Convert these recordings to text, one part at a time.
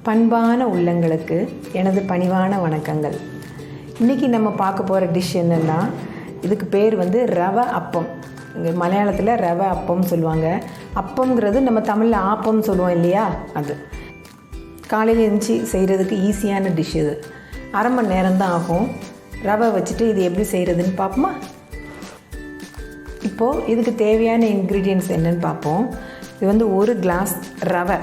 பண்பான உள்ளங்களுக்கு எனது பணிவான வணக்கங்கள். இன்றைக்கி நம்ம பார்க்க போகிற டிஷ் என்னென்னா, இதுக்கு பேர் ரவை அப்பம். இங்கே மலையாளத்தில் ரவை அப்பம் சொல்லுவாங்க. அப்பம்ங்கிறது நம்ம தமிழில் ஆப்பம் சொல்லுவோம் இல்லையா, அது காலையில் எழுந்துச்சி செய்கிறதுக்கு ஈஸியான டிஷ். இது அரை மணி நேரம்தான் ஆகும். ரவை வச்சுட்டு இது எப்படி செய்கிறதுன்னு பார்ப்போமா? இப்போது இதுக்கு தேவையான இன்க்ரீடியன்ட்ஸ் என்னென்னு பார்ப்போம். இது 1 கிளாஸ் ரவை.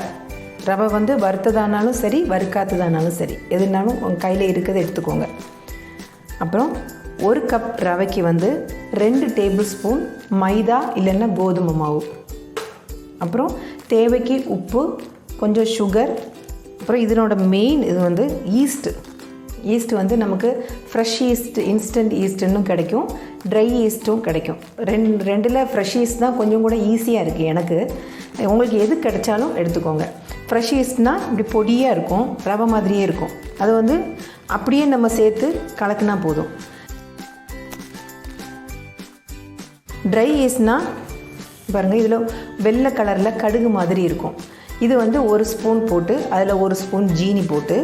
ரவை வறுத்ததானாலும் சரி, வறுக்காத்ததானாலும் சரி, எதுனாலும் உங்கள் கையில் இருக்கிறத எடுத்துக்கோங்க. அப்புறம் 1 கப் ரவைக்கு 2 டேபிள் ஸ்பூன் மைதா இல்லைன்னா கோதுமை மாவு, அப்புறம் தேவைக்கு உப்பு, கொஞ்சம் சுகர், அப்புறம் இதனோட மெயின் இது ஈஸ்ட் நமக்கு ஃப்ரெஷ் ஈஸ்ட், இன்ஸ்டன்ட் ஈஸ்ட்டுன்னு கிடைக்கும், ட்ரை ஈஸ்ட்டும் கிடைக்கும். ரெண்டில் ஃப்ரெஷ் ஈஸ்ட் தான் கொஞ்சம் கூட ஈஸியாக இருக்குது எனக்கு. உங்களுக்கு எது கிடைச்சாலும் எடுத்துக்கோங்க. ஃப்ரெஷ் ஈஸ்ட்னால் இப்படி பொடியாக இருக்கும், ரவை மாதிரியே இருக்கும். அது அப்படியே நம்ம சேர்த்து கலக்கினா போதும். ட்ரை ஈஸ்ட்னால் பாருங்கள், இதில் வெள்ளை கலரில் கடுகு மாதிரி இருக்கும். இது 1 ஸ்பூன் போட்டு அதில் 1 ஸ்பூன் ஜீனி போட்டு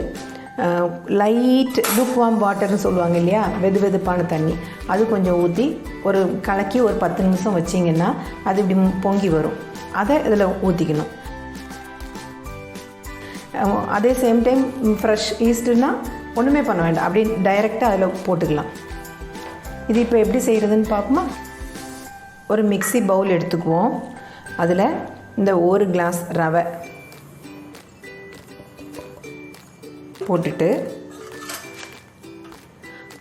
லைட் லுக்வார்ம் வாட்டர்னு சொல்லுவாங்க இல்லையா, வெதுப்பான தண்ணி, அது கொஞ்சம் ஊற்றி கலக்கி ஒரு 10 நிமிஷம் வச்சிங்கன்னா அது இப்படி பொங்கி வரும். அதை இதில் ஊற்றிக்கணும். அதே சேம் டைம் ஃப்ரெஷ் ஈஸ்ட்டுன்னா ஒன்றுமே பண்ண வேண்டாம், அப்படியே டைரெக்டாக அதில் போட்டுக்கலாம். இது இப்போ எப்படி செய்கிறதுன்னு பார்ப்போமா? ஒரு மிக்ஸி பவுல் எடுத்துக்குவோம். அதில் இந்த 1 கிளாஸ் ரவை போட்டுட்டு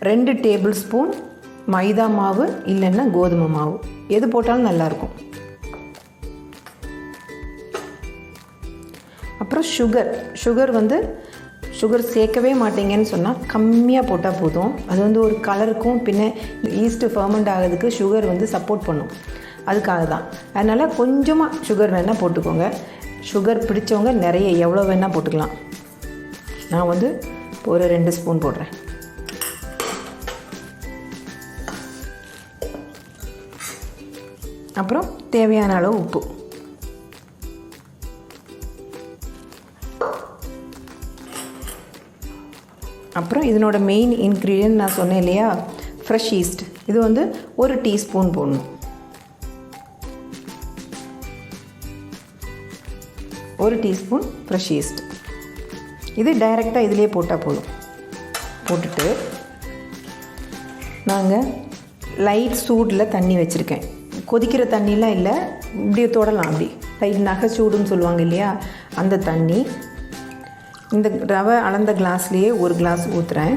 2 டேபிள் ஸ்பூன் மைதா மாவு இல்லைன்னா கோதுமை மாவு, எது போட்டாலும் நல்லாயிருக்கும். அப்புறம் சுகர் சேர்க்கவே மாட்டீங்கன்னு சொன்னால் கம்மியாக போட்டால் போதும். அது ஒரு கலருக்கும், பின்ன ஈஸ்ட்டு ஃபர்மெண்ட் ஆகிறதுக்கு சுகர் சப்போர்ட் பண்ணும், அதுக்காக தான். அதனால் கொஞ்சமாக சுகர் வேணால் போட்டுக்கோங்க. சுகர் பிடிச்சவங்க நிறைய எவ்வளோ வேணால் போட்டுக்கலாம். நான் ஒரு 2 ஸ்பூன் போடுறேன். அப்புறம் தேவையான அளவு உப்பு. அப்புறம் இதனோட மெயின் இன்க்ரீடியன்ட் நான் சொன்னேன் இல்லையா, ஃப்ரெஷ் ஈஸ்ட். இது 1 டீஸ்பூன் போடணும். 1 டீஸ்பூன் ஃப்ரெஷ் ஈஸ்ட். இது டைரெக்டாக இதிலே போட்டால் போதும். போட்டுட்டு நாங்கள் லைட் சூடில் தண்ணி வச்சுருக்கேன். கொதிக்கிற தண்ணிலாம் இல்லை, இப்படியே தொடலாம். அப்படி லைட் நகைச்சூடுன்னு சொல்லுவாங்க இல்லையா, அந்த தண்ணி. இந்த ரவை அளந்த கிளாஸ்லேயே 1 கிளாஸ் ஊற்றுறேன்.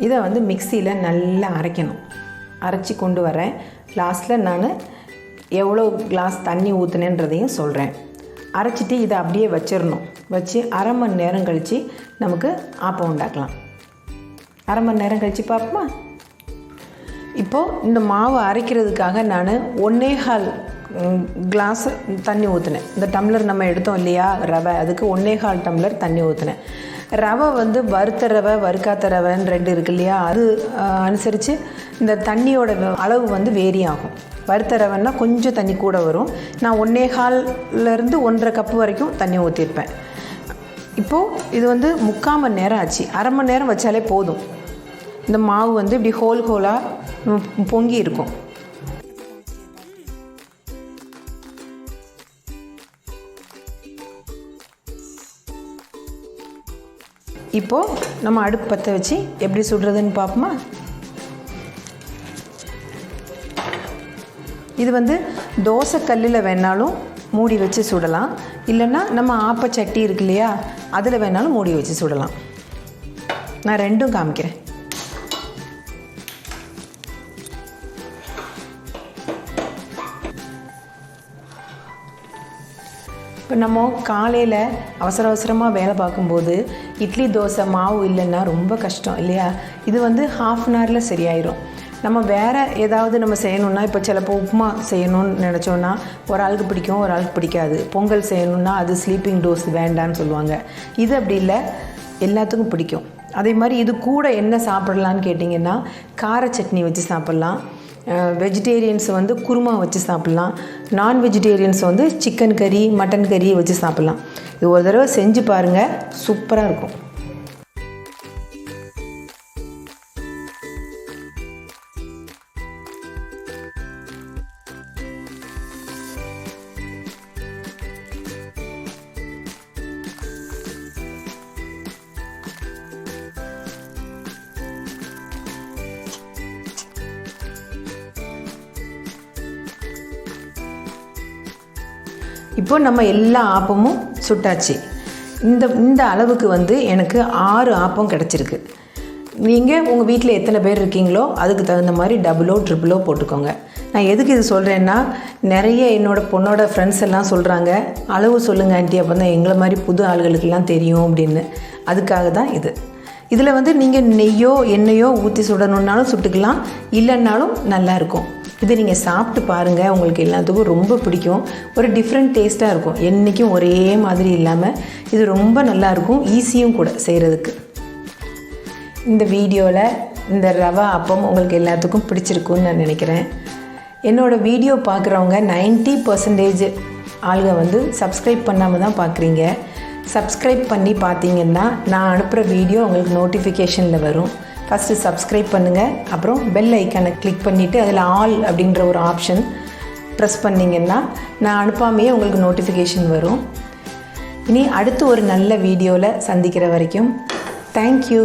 இதை மிக்சியில் நல்லா அரைக்கணும். அரைச்சி கொண்டு வரேன். லாஸ்ட்டில் நான் எவ்வளோ கிளாஸ் தண்ணி ஊற்றுனேன்றதையும் சொல்கிறேன். அரைச்சிட்டு இதை அப்படியே வச்சிடணும். வச்சு அரை மணி நேரம் கழித்து நமக்கு ஆப்பம் உண்டாக்கலாம். அரை மணி நேரம் கழித்து பார்ப்போமா? இப்போது இந்த மாவு அரைக்கிறதுக்காக நான் 1.25 கிளாஸ் தண்ணி ஊற்றினேன். இந்த டம்ளர் நம்ம எடுத்தோம் இல்லையா ரவை, அதுக்கு 1.25 டம்ளர் தண்ணி ஊற்றினேன். ரவை வறுத்த ரவை, வறுக்காத்த ரவைன்னு 2 இருக்கு இல்லையா, அது அனுசரித்து இந்த தண்ணியோட அளவு வேரி ஆகும். வறுத்த ரவைன்னா கொஞ்சம் தண்ணி கூட வரும். நான் 1.25லேருந்து 1.5 கப்பு வரைக்கும் தண்ணி ஊற்றிருப்பேன். இப்போது இது 3/4 மணி நேரம் ஆச்சு. அரை மணி நேரம் வச்சாலே போதும். இந்த மாவு இப்படி ஹோலாக பொங்கி இருக்கும். இப்போது நம்ம அடுப்பு பற்ற வச்சு எப்படி சுடுறதுன்னு பார்ப்போமா? இது தோசை கல்லில் வேணாலும் மூடி வச்சு சுடலாம், இல்லைன்னா நம்ம ஆப்பச்சட்டி இருக்கு இல்லையா, அதில் வேணாலும் மூடி வச்சு சுடலாம். நான் 2ம் காமிக்கிறேன். இப்போ நம்ம காலையில் அவசரமாக வேலை பார்க்கும்போது இட்லி தோசை மாவு இல்லைன்னா ரொம்ப கஷ்டம் இல்லையா? இது 1/2 அன் ஹவரில் சரியாயிடும். நம்ம வேறு ஏதாவது நம்ம செய்யணுன்னா, இப்போ சிலப்போ உப்புமா செய்யணும்னு நினச்சோன்னா ஒரு ஆளுக்கு பிடிக்கும், ஒரு ஆளுக்கு பிடிக்காது. பொங்கல் செய்யணுன்னா அது ஸ்லீப்பிங் டோஸ் வேண்டான்னு சொல்லுவாங்க. இது அப்படி இல்லை, எல்லாத்துக்கும் பிடிக்கும். அதே மாதிரி இது கூட என்ன சாப்பிட்லான்னு கேட்டிங்கன்னா, கார சட்னி வச்சு சாப்பிட்லாம். வெஜிடேரியன்ஸ் வந்து குருமா வச்சு சாப்பிட்லாம். நான் வெஜிடேரியன்ஸ் வந்து சிக்கன் கறி, மட்டன் கறி வச்சு சாப்பிட்லாம். இது ஒரு தடவை செஞ்சு பாருங்கள், சூப்பராக இருக்கும். இப்போ நம்ம எல்லா ஆப்பமும் சுட்டாச்சு. இந்த அளவுக்கு வந்து எனக்கு 6 ஆப்பம் கிடச்சிருக்கு. நீங்கள் உங்கள் வீட்டில் எத்தனை பேர் இருக்கீங்களோ அதுக்கு தகுந்த மாதிரி டபுளோ ட்ரிபிளோ போட்டுக்கோங்க. நான் எதுக்கு இது சொல்கிறேன்னா, நிறைய என்னோடய பொண்ணோட ஃப்ரெண்ட்ஸ் எல்லாம் சொல்கிறாங்க, அளவு சொல்லுங்கள் ஆண்டி, அப்போ தான் எங்களை மாதிரி புது ஆளுகளுக்கெல்லாம் தெரியும் அப்படின்னு. அதுக்காக தான் இது. இதில் வந்து நீங்கள் நெய்யோ எண்ணெயோ ஊற்றி சுடணுன்னாலும் சுட்டுக்கலாம், இல்லைன்னாலும் நல்லாயிருக்கும். இது நீங்கள் சாப்பிட்டு பாருங்கள், உங்களுக்கு எல்லாத்துக்கும் ரொம்ப பிடிக்கும். ஒரு டிஃப்ரெண்ட் டேஸ்ட்டாக இருக்கும், என்றைக்கும் ஒரே மாதிரி இல்லாமல். இது ரொம்ப நல்லாயிருக்கும், ஈஸியும் கூட செய்கிறதுக்கு. இந்த வீடியோவில் இந்த ரவா அப்பம் உங்களுக்கு எல்லாத்துக்கும் பிடிச்சிருக்குன்னு நான் நினைக்கிறேன். என்னோடய வீடியோ பார்க்குறவங்க 90% ஆளுங்க வந்து சப்ஸ்கிரைப் பண்ணாமல் தான் பார்க்குறீங்க. சப்ஸ்கிரைப் பண்ணி பார்த்தீங்கன்னா நான் அனுப்புகிற வீடியோ உங்களுக்கு நோட்டிஃபிகேஷனில் வரும். ஃபஸ்ட்டு சப்ஸ்கிரைப் பண்ணுங்கள், அப்புறம் பெல் ஐக்கானை கிளிக் பண்ணிவிட்டு அதில் ஆல் அப்படின்ற ஒரு ஆப்ஷன் ப்ரெஸ் பண்ணிங்கன்னா நான் அனுப்பாமையே உங்களுக்கு நோட்டிஃபிகேஷன் வரும். இனி அடுத்து ஒரு நல்ல வீடியோவில் சந்திக்கிற வரைக்கும் தேங்க்யூ.